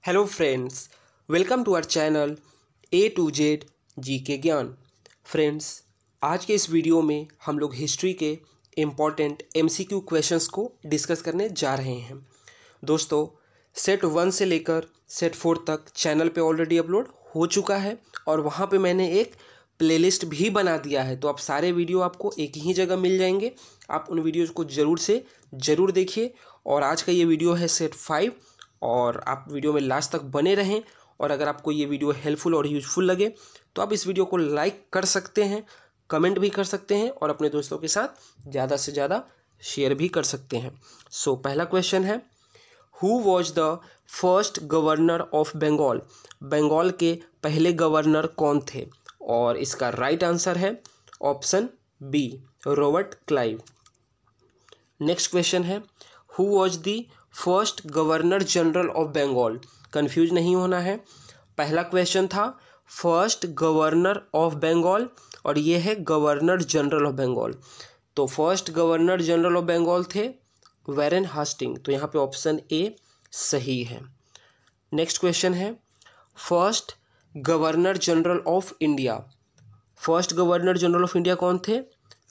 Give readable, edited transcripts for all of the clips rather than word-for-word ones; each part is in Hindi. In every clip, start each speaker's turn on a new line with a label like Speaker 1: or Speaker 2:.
Speaker 1: Hello friends, welcome to our channel A to Z G K ज्ञान। फ्रेंड्स, आज के इस वीडियो में हम लोग हिस्ट्री के इम्पॉर्टेंट एमसीक्यू क्वेश्चंस को डिस्कस करने जा रहे हैं। दोस्तों, सेट 1 से लेकर सेट 4 तक चैनल पे ऑलरेडी अपलोड हो चुका है और वहाँ पे मैंने एक प्लेलिस्ट भी बना दिया है, तो आप सारे वीडियो आपको एक ही जगह मिल जाएंगे। आप उन वीडियोज़ को ज़रूर देखिए। और आज का ये वीडियो है सेट 5 और आप वीडियो में लास्ट तक बने रहें। और अगर आपको ये वीडियो हेल्पफुल और यूजफुल लगे तो आप इस वीडियो को लाइक कर सकते हैं, कमेंट भी कर सकते हैं और अपने दोस्तों के साथ ज़्यादा से ज़्यादा शेयर भी कर सकते हैं। सो पहला क्वेश्चन है, who was the first governor of Bengal? Bengal के पहले गवर्नर कौन थे? और इसका राइट आंसर है option B, Robert Clive. Next question है, who was the first governor general of Bengal? Confuse नहीं होना है। पहला क्वेश्चन था फर्स्ट गवर्नर ऑफ बंगाल और ये है गवर्नर जनरल ऑफ बंगाल। तो first governor general of Bengal थे वैरेन हास्टिंग, तो यहाँ पे ऑप्शन ए सही है। नेक्स्ट क्वेश्चन है, first governor general of India. First governor general of India कौन थे?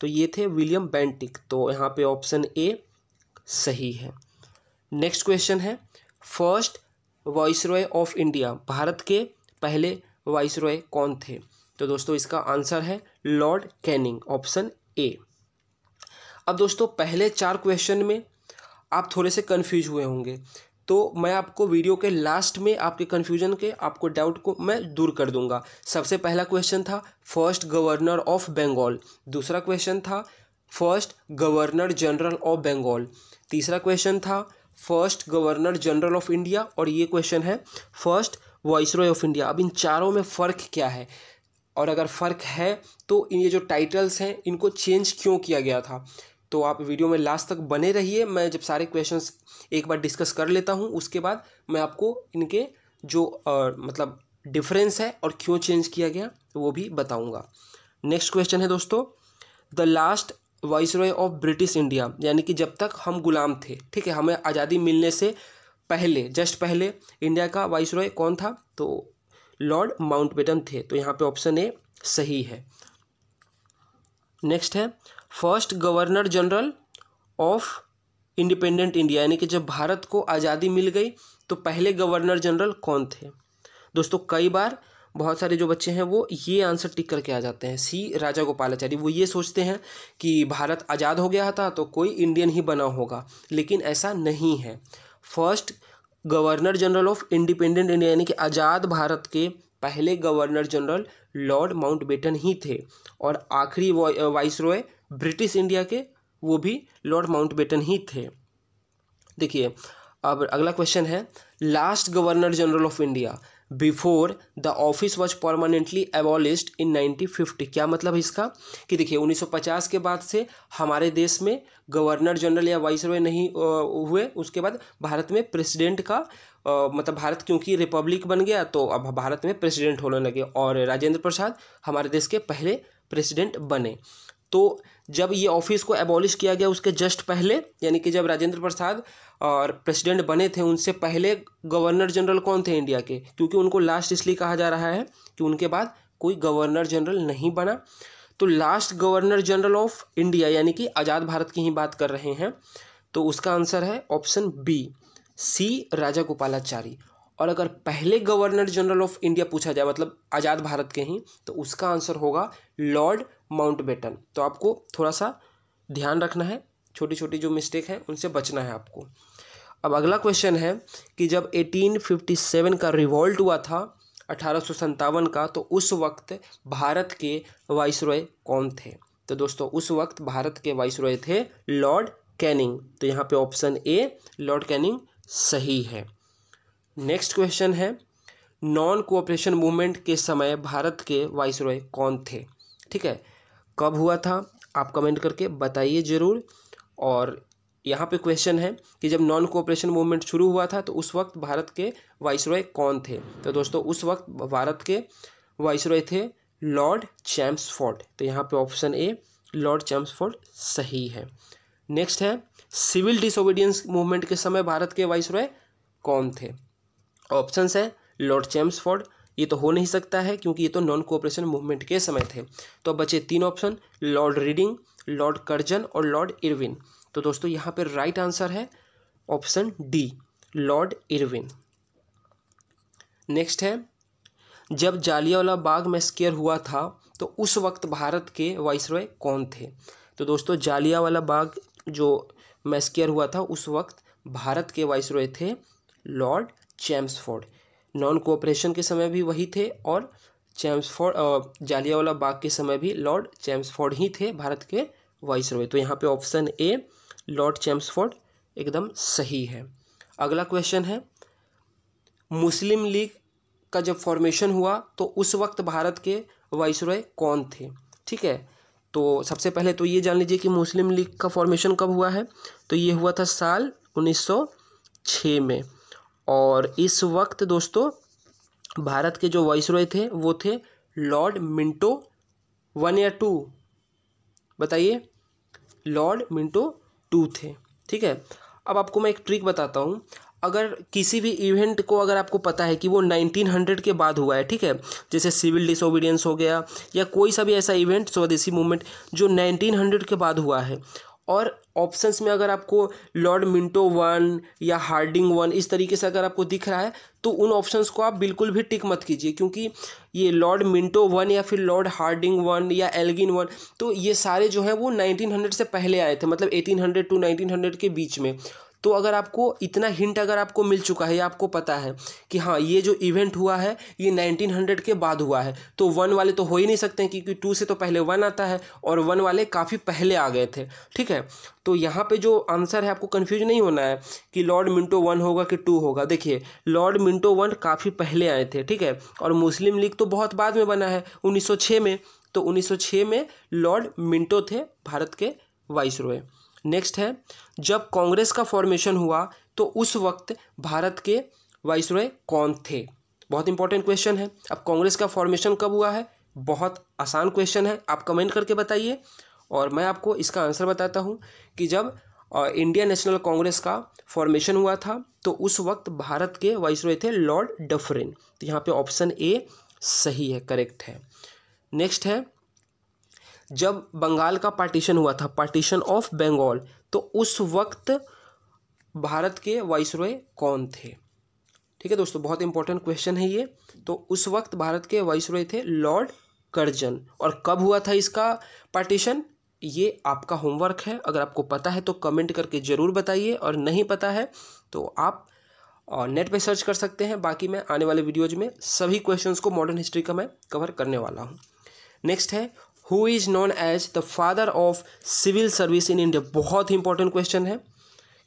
Speaker 1: तो ये थे विलियम बेंटिक, तो यहाँ पे ऑप्शन ए सही है। नेक्स्ट क्वेश्चन है, first viceroy of India. Bharat के पहले वाइसरॉय कौन थे? तो दोस्तों इसका आंसर है लॉर्ड कैनिंग, ऑप्शन ए। अब दोस्तों पहले 4 क्वेश्चन में आप थोड़े से कंफ्यूज हुए होंगे, तो मैं आपको वीडियो के लास्ट में आपके कन्फ्यूजन के, आपको डाउट को मैं दूर कर दूंगा। सबसे पहला क्वेश्चन था फर्स्ट गवर्नर ऑफ बंगाल, दूसरा क्वेश्चन था first governor general of Bengal, तीसरा क्वेश्चन था first governor general of India और ये क्वेश्चन है फर्स्ट वाइसरॉय ऑफ इंडिया। अब इन चारों में फ़र्क क्या है, और अगर फ़र्क है तो ये जो टाइटल्स हैं इनको चेंज क्यों किया गया था? तो आप वीडियो में लास्ट तक बने रहिए। मैं जब सारे क्वेश्चंस एक बार डिस्कस कर लेता हूँ उसके बाद मैं आपको इनके जो मतलब डिफरेंस है और क्यों चेंज किया गया वो भी बताऊँगा। नेक्स्ट क्वेश्चन है दोस्तों, the last viceroy of British India, यानी कि जब तक हम गुलाम थे, ठीक है, हमें आज़ादी मिलने से पहले, जस्ट पहले इंडिया का वाइसरॉय कौन था? तो लॉर्ड माउंटबेटन थे, तो यहाँ पे ऑप्शन ए सही है। नेक्स्ट है, first governor general of independent India, यानी कि जब भारत को आज़ादी मिल गई तो पहले गवर्नर जनरल कौन थे? दोस्तों कई बार बहुत सारे जो बच्चे हैं वो ये आंसर टिक करके आ जाते हैं, सी राजागोपालाचारी। वो ये सोचते हैं कि भारत आज़ाद हो गया था तो कोई इंडियन ही बना होगा, लेकिन ऐसा नहीं है। First governor general of independent India यानी कि आज़ाद भारत के पहले गवर्नर जनरल लॉर्ड माउंटबेटन ही थे और आखिरी वाइसरॉय ब्रिटिश इंडिया के वो भी लॉर्ड माउंटबेटन ही थे। देखिए, अब अगला क्वेश्चन है, last governor general of India before the office was permanently abolished in 1950। क्या मतलब इसका? कि देखिए 1950 के बाद से हमारे देश में गवर्नर जनरल या वाइसरॉय नहीं हुए। उसके बाद भारत में प्रेसिडेंट का मतलब भारत क्योंकि रिपब्लिक बन गया तो अब भारत में प्रेसिडेंट होने लगे और राजेंद्र प्रसाद हमारे देश के पहले प्रेसिडेंट बने। तो जब ये ऑफिस को एबॉलिश किया गया उसके जस्ट पहले, यानी कि जब राजेंद्र प्रसाद और प्रेसिडेंट बने थे उनसे पहले गवर्नर जनरल कौन थे इंडिया के? क्योंकि उनको लास्ट इसलिए कहा जा रहा है कि उनके बाद कोई गवर्नर जनरल नहीं बना। तो last governor general of India यानी कि आज़ाद भारत की ही बात कर रहे हैं, तो उसका आंसर है ऑप्शन बी, सी राजागोपालाचारी। और अगर पहले गवर्नर जनरल ऑफ इंडिया पूछा जाए मतलब आज़ाद भारत के ही, तो उसका आंसर होगा लॉर्ड माउंटबेटन। तो आपको थोड़ा सा ध्यान रखना है, छोटी छोटी जो मिस्टेक है उनसे बचना है आपको। अब अगला क्वेश्चन है कि जब 1857 का रिवॉल्ट हुआ था 1857 का, तो उस वक्त भारत के वाइसरॉय कौन थे? तो दोस्तों उस वक्त भारत के वाइसरॉय थे लॉर्ड कैनिंग, तो यहाँ पे ऑप्शन ए लॉर्ड कैनिंग सही है। नेक्स्ट क्वेश्चन है, नॉन कोऑपरेशन मूवमेंट के समय भारत के वाइसरॉय कौन थे? ठीक है, कब हुआ था आप कमेंट करके बताइए ज़रूर। और यहाँ पे क्वेश्चन है कि जब नॉन कोऑपरेशन मूवमेंट शुरू हुआ था तो उस वक्त भारत के वाइसरॉय कौन थे? तो दोस्तों उस वक्त भारत के वाइसरॉय थे लॉर्ड चैम्सफोर्ड, तो यहाँ पे ऑप्शन ए लॉर्ड चैम्सफोर्ड सही है। नेक्स्ट है, सिविल डिसोबीडियंस मूवमेंट के समय भारत के वाइसरॉय कौन थे? ऑप्शंस है लॉर्ड चैम्सफोर्ड, ये तो हो नहीं सकता है क्योंकि ये तो नॉन कोऑपरेशन मूवमेंट के समय थे। तो अब बचे 3 option, Lord reading, Lord Curzon और लॉर्ड इरविन। तो दोस्तों यहाँ पे राइट आंसर है option D, Lord Irwin. Next है, जब जालियांवाला बाग मैसेकर हुआ था तो उस वक्त भारत के वाइसरॉय कौन थे? तो दोस्तों जालियांवाला बाग जो मैसेकर हुआ था उस वक्त भारत के वाइसरॉय थे लॉर्ड चैम्सफोर्ड। नॉन कोऑपरेशन के समय भी वही थे और जालियांवाला बाग के समय भी लॉर्ड चैम्सफोर्ड ही थे भारत के वाइसरॉय। तो यहाँ पे ऑप्शन ए लॉर्ड चैम्सफोर्ड एकदम सही है। अगला क्वेश्चन है, मुस्लिम लीग का जब फॉर्मेशन हुआ तो उस वक्त भारत के वाइसरॉय कौन थे? ठीक है, तो सबसे पहले तो ये जान लीजिए कि मुस्लिम लीग का फॉर्मेशन कब हुआ है। तो ये हुआ था साल 1906 में, और इस वक्त दोस्तों भारत के जो वाइसरॉय थे वो थे लॉर्ड मिंटो 1 या 2, बताइए। लॉर्ड मिंटो 2 थे। ठीक है, अब आपको मैं एक ट्रिक बताता हूँ। अगर किसी भी इवेंट को अगर आपको पता है कि वो 1900 के बाद हुआ है, ठीक है, जैसे सिविल डिसोबीडियंस हो गया या कोई सा भी ऐसा इवेंट स्वदेशी मूवमेंट जो 1900 के बाद हुआ है, और ऑप्शंस में अगर आपको लॉर्ड मिंटो 1 या हार्डिंग 1 इस तरीके से अगर आपको दिख रहा है तो उन ऑप्शंस को आप बिल्कुल भी टिक मत कीजिए, क्योंकि ये लॉर्ड मिंटो 1 या फिर लॉर्ड हार्डिंग 1 या एल्गिन 1 तो ये सारे जो हैं वो 1900 से पहले आए थे, मतलब 1800 टू 1900 के बीच में। तो अगर आपको इतना हिंट अगर आपको मिल चुका है या आपको पता है कि हाँ ये जो इवेंट हुआ है ये 1900 के बाद हुआ है, तो 1 वाले तो हो ही नहीं सकते हैं क्योंकि 2 से तो पहले 1 आता है और 1 वाले काफ़ी पहले आ गए थे। ठीक है, तो यहाँ पे जो आंसर है आपको कंफ्यूज नहीं होना है कि लॉर्ड मिंटो 1 होगा कि 2 होगा। देखिए लॉर्ड मिंटो 1 काफ़ी पहले आए थे, ठीक है, और मुस्लिम लीग तो बहुत बाद में बना है 1906 में, तो 1906 में लॉर्ड मिंटो थे भारत के वाइसरॉय। नेक्स्ट है, जब कांग्रेस का फॉर्मेशन हुआ तो उस वक्त भारत के वाइसरॉय कौन थे? बहुत इंपॉर्टेंट क्वेश्चन है। अब कांग्रेस का फॉर्मेशन कब हुआ है? बहुत आसान क्वेश्चन है, आप कमेंट करके बताइए और मैं आपको इसका आंसर बताता हूँ कि जब इंडियन नेशनल कांग्रेस का फॉर्मेशन हुआ था तो उस वक्त भारत के वाइसरॉय थे लॉर्ड डफरिन। तो यहाँ पे ऑप्शन ए सही है, करेक्ट है। नेक्स्ट है, जब बंगाल का पार्टीशन हुआ था, पार्टीशन ऑफ बंगाल, तो उस वक्त भारत के वाइसरॉय कौन थे? ठीक है दोस्तों, बहुत इंपॉर्टेंट क्वेश्चन है ये। तो उस वक्त भारत के वाइसरॉय थे लॉर्ड कर्जन। और कब हुआ था इसका पार्टीशन, ये आपका होमवर्क है। अगर आपको पता है तो कमेंट करके ज़रूर बताइए, और नहीं पता है तो आप नेट पे सर्च कर सकते हैं। बाकी मैं आने वाले वीडियोज में सभी क्वेश्चंस को मॉडर्न हिस्ट्री का मैं कवर करने वाला हूँ। नेक्स्ट है, who is known as the father of civil service in India? बहुत ही इंपॉर्टेंट क्वेश्चन है,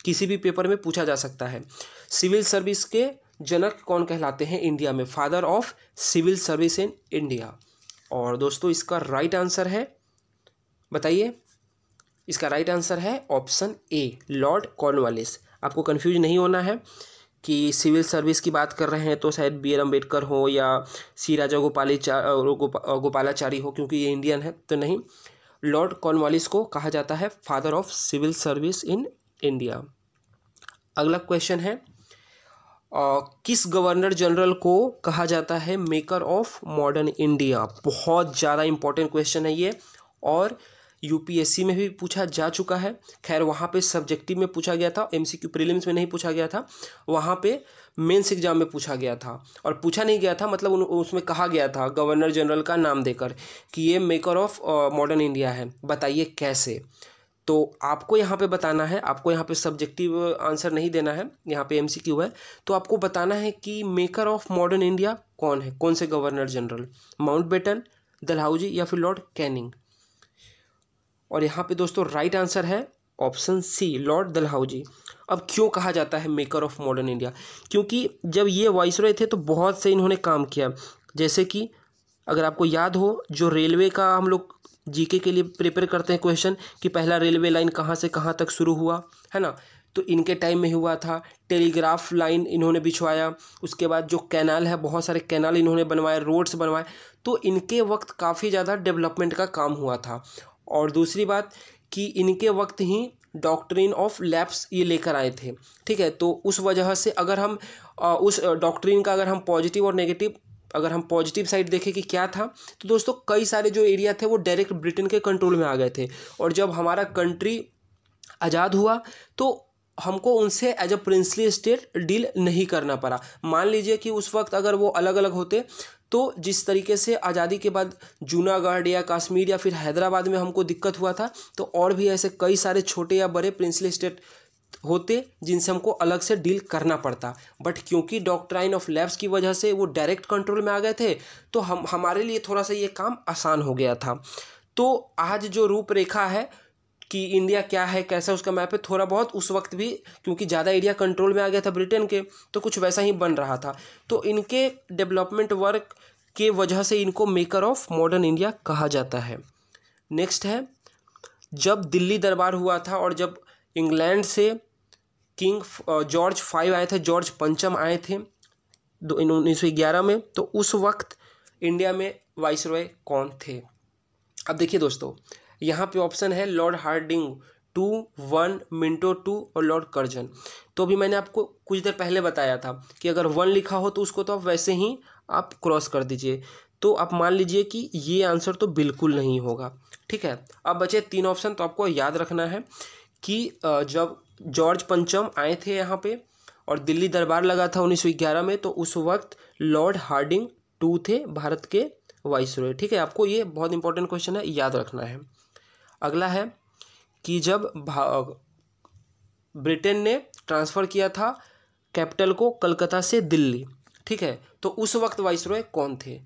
Speaker 1: किसी भी पेपर में पूछा जा सकता है। सिविल सर्विस के जनक कौन कहलाते हैं इंडिया में? Father of civil service in India. और दोस्तों इसका राइट आंसर है, बताइए, इसका राइट आंसर है ऑप्शन ए लॉर्ड कॉर्नवालिस। आपको कंफ्यूज नहीं होना है कि सिविल सर्विस की बात कर रहे हैं तो शायद बी आर अम्बेडकर हो या सी राजा गोपालाचारी हो, क्योंकि ये इंडियन है, तो नहीं, लॉर्ड कॉर्नवालिस को कहा जाता है father of civil service in India. अगला क्वेश्चन है, किस गवर्नर जनरल को कहा जाता है मेकर ऑफ मॉडर्न इंडिया? बहुत ज़्यादा इंपॉर्टेंट क्वेश्चन है ये, और यूपीएससी में भी पूछा जा चुका है। खैर वहाँ पे सब्जेक्टिव में पूछा गया था, एमसीक्यू प्रीलिम्स में नहीं पूछा गया था, वहाँ पे मेंस एग्जाम में पूछा गया था। और पूछा नहीं गया था, मतलब उसमें कहा गया था गवर्नर जनरल का नाम देकर कि ये मेकर ऑफ मॉडर्न इंडिया है, बताइए कैसे। तो आपको यहाँ पे बताना है, आपको यहाँ पे सब्जेक्टिव आंसर नहीं देना है, यहाँ पे एमसीक्यू है। तो आपको बताना है कि मेकर ऑफ मॉडर्न इंडिया कौन है, कौन से गवर्नर जनरल, माउंटबेटन, डलहौजी या फिर लॉर्ड कैनिंग। और यहाँ पे दोस्तों राइट आंसर है ऑप्शन सी लॉर्ड डलहौजी। अब क्यों कहा जाता है मेकर ऑफ मॉडर्न इंडिया? क्योंकि जब ये वाइसरॉय थे तो बहुत से इन्होंने काम किया। जैसे कि अगर आपको याद हो, जो रेलवे का हम लोग जीके के लिए प्रिपेयर करते हैं क्वेश्चन कि पहला रेलवे लाइन कहाँ से कहाँ तक शुरू हुआ है ना, तो इनके टाइम में हुआ था। टेलीग्राफ लाइन इन्होंने बिछवाया, उसके बाद जो कैनाल है, बहुत सारे कैनाल इन्होंने बनवाए, रोड्स बनवाए, तो इनके वक्त काफ़ी ज़्यादा डेवलपमेंट का काम हुआ था। और दूसरी बात कि इनके वक्त ही डॉक्ट्रिन ऑफ लैप्स ये लेकर आए थे, ठीक है। तो उस वजह से अगर हम उस डॉक्ट्रिन का अगर हम पॉजिटिव और नेगेटिव, अगर हम पॉजिटिव साइड देखें कि क्या था, तो दोस्तों कई सारे जो एरिया थे वो डायरेक्ट ब्रिटेन के कंट्रोल में आ गए थे। और जब हमारा कंट्री आज़ाद हुआ तो हमको उनसे as a princely state deal नहीं करना पड़ा। मान लीजिए कि उस वक्त अगर वो अलग अलग होते तो जिस तरीके से आज़ादी के बाद जूनागढ़ या कश्मीर या फिर हैदराबाद में हमको दिक्कत हुआ था, तो और भी ऐसे कई सारे छोटे या बड़े प्रिंसली स्टेट होते जिनसे हमको अलग से डील करना पड़ता। बट क्योंकि डॉक्ट्राइन ऑफ लैप्स की वजह से वो डायरेक्ट कंट्रोल में आ गए थे, तो हमारे लिए थोड़ा सा ये काम आसान हो गया था। तो आज जो रूपरेखा है कि इंडिया क्या है, कैसा उसका मैप है, थोड़ा बहुत उस वक्त भी क्योंकि ज़्यादा एरिया कंट्रोल में आ गया था ब्रिटेन के, तो कुछ वैसा ही बन रहा था। तो इनके डेवलपमेंट वर्क के वजह से इनको मेकर ऑफ मॉडर्न इंडिया कहा जाता है। नेक्स्ट है, जब दिल्ली दरबार हुआ था और जब इंग्लैंड से किंग जॉर्ज 5 आए थे, जॉर्ज पंचम आए थे 1911 में, तो उस वक्त इंडिया में वाइसरॉय कौन थे? अब देखिए दोस्तों, यहाँ पे ऑप्शन है लॉर्ड हार्डिंग 2, 1, मिंटो 2 और लॉर्ड कर्जन। तो अभी मैंने आपको कुछ देर पहले बताया था कि अगर 1 लिखा हो तो उसको तो आप वैसे ही आप क्रॉस कर दीजिए। तो आप मान लीजिए कि ये आंसर तो बिल्कुल नहीं होगा, ठीक है। अब बचे 3 ऑप्शन, तो आपको याद रखना है कि जब जॉर्ज पंचम आए थे यहाँ पे और दिल्ली दरबार लगा था 1911 में, तो उस वक्त लॉर्ड हार्डिंग 2 थे भारत के वाइसरॉय, ठीक है। आपको ये बहुत इंपॉर्टेंट क्वेश्चन है, याद रखना है। अगला है कि जब ब्रिटेन ने ट्रांसफ़र किया था कैपिटल को कलकत्ता से दिल्ली, ठीक है, तो उस वक्त वाइसरॉय कौन थे?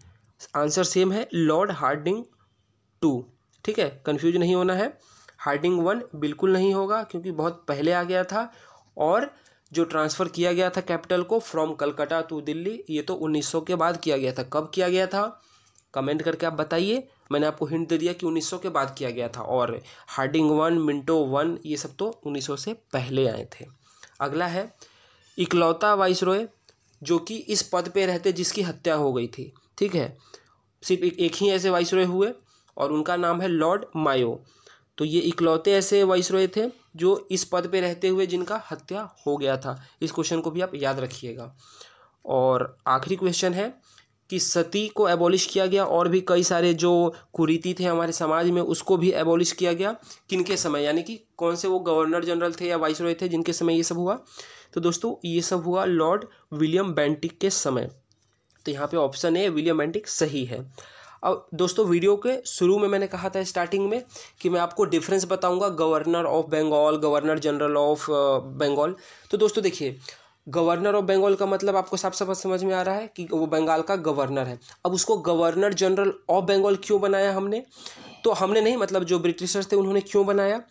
Speaker 1: आंसर सेम है, लॉर्ड हार्डिंग 2, ठीक है, कंफ्यूज नहीं होना है। हार्डिंग 1 बिल्कुल नहीं होगा क्योंकि बहुत पहले आ गया था। और जो ट्रांसफ़र किया गया था कैपिटल को फ्रॉम कलकत्ता टू दिल्ली, ये तो 1900 के बाद किया गया था। कब किया गया था कमेंट करके आप बताइए। मैंने आपको हिंट दे दिया कि 1900 के बाद किया गया था। और हार्डिंग 1, मिंटो 1 ये सब तो 1900 से पहले आए थे। अगला है, इकलौता वाइसरॉय जो कि इस पद पे रहते जिसकी हत्या हो गई थी, ठीक है। सिर्फ एक ही ऐसे वाइसरॉय हुए और उनका नाम है लॉर्ड मायो। तो ये इकलौते ऐसे वाइसरॉय थे जो इस पद पे रहते हुए जिनका हत्या हो गया था। इस क्वेश्चन को भी आप याद रखिएगा। और आखिरी क्वेश्चन है कि सती को एबॉलिश किया गया और भी कई सारे जो कुरीति थे हमारे समाज में उसको भी एबॉलिश किया गया। किनके समय, यानी कि कौन से वो गवर्नर जनरल थे या वाइसरॉय थे जिनके समय ये सब हुआ? तो दोस्तों ये सब हुआ लॉर्ड विलियम बेंटिक के समय। तो यहाँ पे ऑप्शन ए विलियम बेंटिक सही है। अब दोस्तों वीडियो के शुरू में मैंने कहा था स्टार्टिंग में कि मैं आपको डिफरेंस बताऊंगा governor of Bengal, governor general of Bengal. तो दोस्तों देखिए, गवर्नर ऑफ बंगाल का मतलब आपको साफ साफ समझ में आ रहा है कि वो बंगाल का गवर्नर है। अब उसको गवर्नर जनरल ऑफ बंगाल क्यों बनाया हमने? तो हमने नहीं, मतलब जो ब्रिटिशर्स थे उन्होंने क्यों बनाया?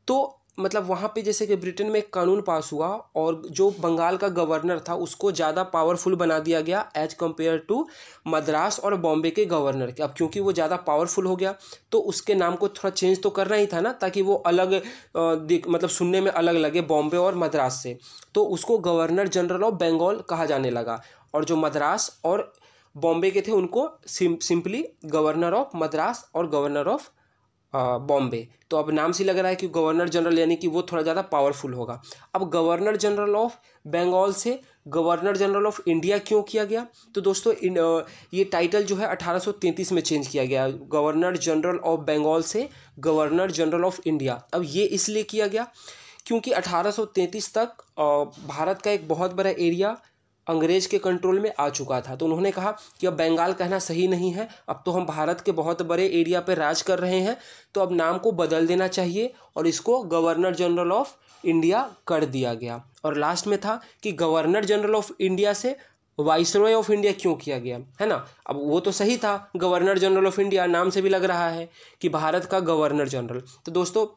Speaker 1: तो मतलब वहाँ पे जैसे कि ब्रिटेन में एक कानून पास हुआ और जो बंगाल का गवर्नर था उसको ज़्यादा पावरफुल बना दिया गया एज कम्पेयर टू मद्रास और बॉम्बे के गवर्नर के। अब क्योंकि वो ज़्यादा पावरफुल हो गया तो उसके नाम को थोड़ा चेंज तो करना ही था ना, ताकि वो अलग मतलब सुनने में अलग लगे बॉम्बे और मद्रास से। तो उसको गवर्नर जनरल ऑफ बंगाल कहा जाने लगा और जो मद्रास और बॉम्बे के थे उनको सिंपली गवर्नर ऑफ मद्रास और गवर्नर ऑफ बॉम्बे। तो अब नाम से लग रहा है कि गवर्नर जनरल यानी कि वो थोड़ा ज़्यादा पावरफुल होगा। अब गवर्नर जनरल ऑफ बंगाल से गवर्नर जनरल ऑफ इंडिया क्यों किया गया? तो दोस्तों ये टाइटल जो है 1833 में चेंज किया गया, गवर्नर जनरल ऑफ बंगाल से गवर्नर जनरल ऑफ इंडिया। अब ये इसलिए किया गया क्योंकि 1833 तक भारत का एक बहुत बड़ा एरिया अंग्रेज के कंट्रोल में आ चुका था। तो उन्होंने कहा कि अब बंगाल कहना सही नहीं है, अब तो हम भारत के बहुत बड़े एरिया पर राज कर रहे हैं, तो अब नाम को बदल देना चाहिए और इसको गवर्नर जनरल ऑफ इंडिया कर दिया गया। और लास्ट में था कि गवर्नर जनरल ऑफ इंडिया से वाइसरॉय ऑफ इंडिया क्यों किया गया, है ना। अब वो तो सही था, गवर्नर जनरल ऑफ इंडिया नाम से भी लग रहा है कि भारत का गवर्नर जनरल। तो दोस्तों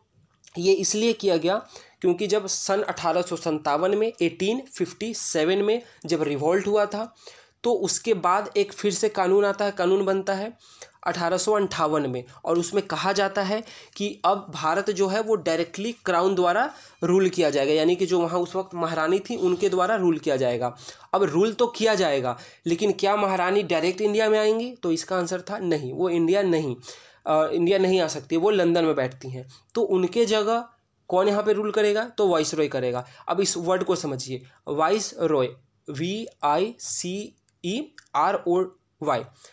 Speaker 1: ये इसलिए किया गया क्योंकि जब सन 1857 में 1857 में जब रिवॉल्ट हुआ था तो उसके बाद एक फिर से कानून आता है, कानून बनता है 1858 में, और उसमें कहा जाता है कि अब भारत जो है वो डायरेक्टली क्राउन द्वारा रूल किया जाएगा, यानी कि जो वहाँ उस वक्त महारानी थी उनके द्वारा रूल किया जाएगा। अब रूल तो किया जाएगा लेकिन क्या महारानी डायरेक्ट इंडिया में आएंगी? तो इसका आंसर था नहीं, वो इंडिया नहीं आ सकती, वो लंदन में बैठती हैं। तो उनके जगह कौन यहाँ पे रूल करेगा? तो वाइस रॉय करेगा। अब इस वर्ड को समझिए, वाइस रॉय, VICEROY।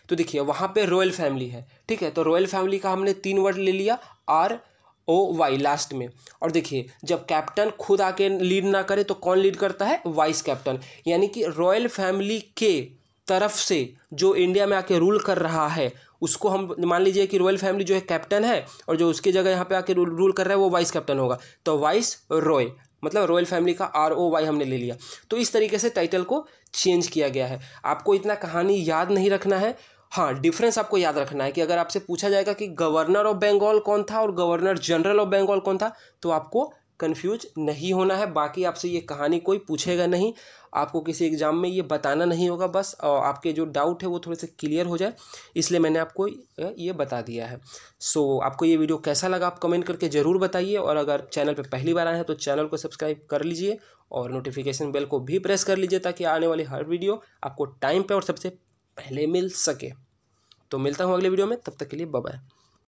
Speaker 1: तो देखिए वहाँ पे रॉयल फैमिली है, ठीक है, तो रॉयल फैमिली का हमने 3 वर्ड ले लिया, ROY लास्ट में। और देखिए जब कैप्टन खुद आके लीड ना करे तो कौन लीड करता है? Vice captain. यानी कि रॉयल फैमिली के तरफ से जो इंडिया में आके रूल कर रहा है उसको हम मान लीजिए कि रॉयल फैमिली जो है कैप्टन है और जो उसकी जगह यहाँ पे आके रूल कर रहा है वो वाइस कैप्टन होगा, तो वाइस रॉय मतलब रॉयल फैमिली का ROY हमने ले लिया। तो इस तरीके से टाइटल को चेंज किया गया है। आपको इतना कहानी याद नहीं रखना है, हाँ डिफरेंस आपको याद रखना है कि अगर आपसे पूछा जाएगा कि गवर्नर ऑफ बंगाल कौन था और गवर्नर जनरल ऑफ बंगाल कौन था तो आपको कंफ्यूज नहीं होना है। बाकी आपसे ये कहानी कोई पूछेगा नहीं, आपको किसी एग्जाम में ये बताना नहीं होगा, बस आपके जो डाउट है वो थोड़े से क्लियर हो जाए इसलिए मैंने आपको ये बता दिया है। सो आपको ये वीडियो कैसा लगा आप कमेंट करके ज़रूर बताइए, और अगर चैनल पर पहली बार आए हैं तो चैनल को सब्सक्राइब कर लीजिए और नोटिफिकेशन बेल को भी प्रेस कर लीजिए ताकि आने वाली हर वीडियो आपको टाइम पे और सबसे पहले मिल सके। तो मिलता हूँ अगले वीडियो में, तब तक के लिए बाय बाय।